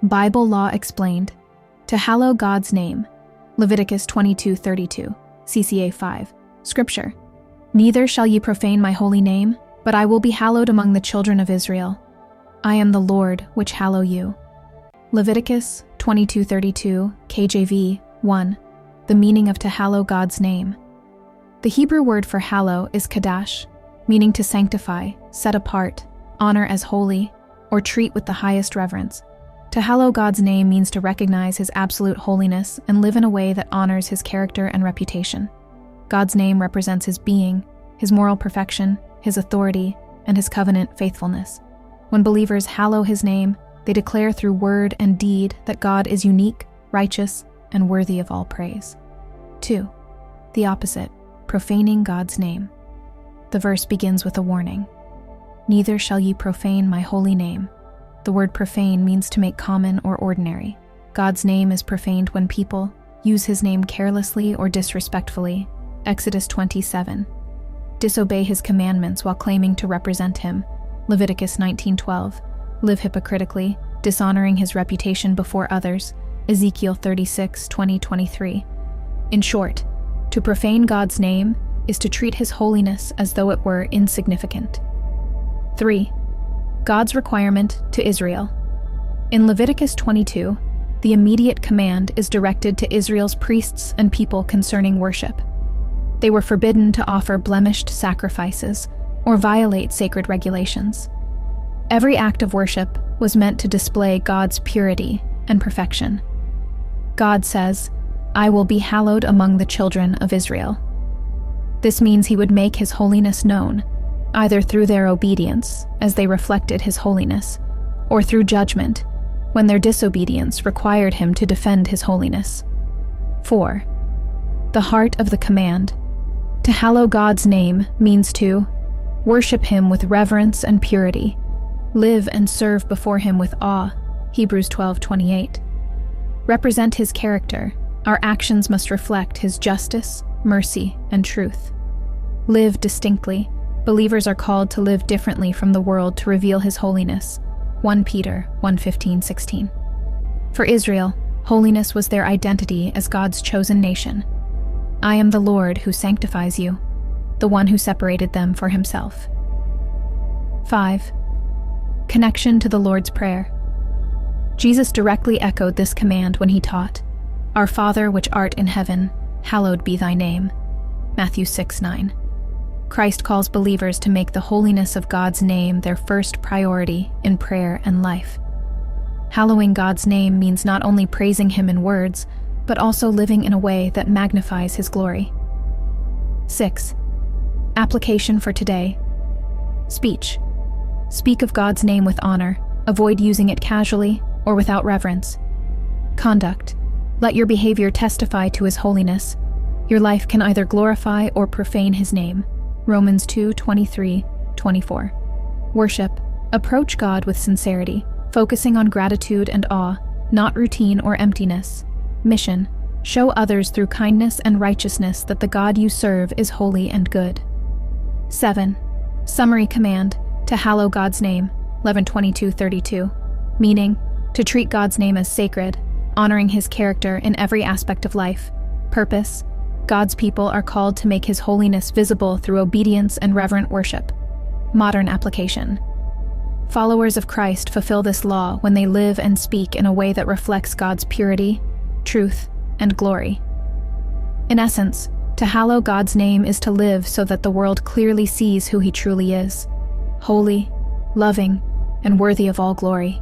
Bible Law Explained. To hallow God's name. Leviticus 22:32, CCA 5. Scripture. Neither shall ye profane my holy name, but I will be hallowed among the children of Israel. I am the Lord which hallow you. Leviticus 22:32, KJV 1. The meaning of to hallow God's name. The Hebrew word for hallow is qāḍash, meaning to sanctify, set apart, honor as holy, or treat with the highest reverence. To hallow God's name means to recognize his absolute holiness and live in a way that honors his character and reputation. God's name represents his being, his moral perfection, his authority, and his covenant faithfulness. When believers hallow his name, they declare through word and deed that God is unique, righteous, and worthy of all praise. 2. The opposite, profaning God's name. The verse begins with a warning. Neither shall ye profane my holy name. The word profane means to make common or ordinary. God's name is profaned when people use his name carelessly or disrespectfully. Exodus 27. Disobey his commandments while claiming to represent him. Leviticus 19:12. Live hypocritically, dishonoring his reputation before others. Ezekiel 36:20-23. In short, to profane God's name is to treat his holiness as though it were insignificant. 3. God's requirement to Israel. In Leviticus 22, the immediate command is directed to Israel's priests and people concerning worship. They were forbidden to offer blemished sacrifices or violate sacred regulations. Every act of worship was meant to display God's purity and perfection. God says, "I will be hallowed among the children of Israel." This means he would make his holiness known, either through their obedience, as they reflected his holiness, or through judgment, when their disobedience required him to defend his holiness. 4. The heart of the command. To hallow God's name means to worship him with reverence and purity, live and serve before him with awe, Hebrews 12:28. Represent his character, our actions must reflect his justice, mercy, and truth. Live distinctly. Believers are called to live differently from the world to reveal his holiness. 1 Peter 1:15-16. For Israel, holiness was their identity as God's chosen nation. I am the Lord who sanctifies you, the one who separated them for himself. 5. Connection to the Lord's Prayer. Jesus directly echoed this command when he taught, "Our Father which art in heaven, hallowed be thy name." Matthew 6:9. Christ calls believers to make the holiness of God's name their first priority in prayer and life. Hallowing God's name means not only praising him in words, but also living in a way that magnifies his glory. 6. Application for today. Speech. Speak of God's name with honor. Avoid using it casually or without reverence. Conduct. Let your behavior testify to his holiness. Your life can either glorify or profane his name. Romans 2:23-24. Worship. Approach God with sincerity, focusing on gratitude and awe, not routine or emptiness. Mission. Show others through kindness and righteousness that the God you serve is holy and good. 7. Summary command. To hallow God's name. 11:22-32. Meaning, to treat God's name as sacred, honoring his character in every aspect of life. Purpose. God's people are called to make his holiness visible through obedience and reverent worship. Modern application. Followers of Christ fulfill this law when they live and speak in a way that reflects God's purity, truth, and glory. In essence, to hallow God's name is to live so that the world clearly sees who he truly is, holy, loving, and worthy of all glory.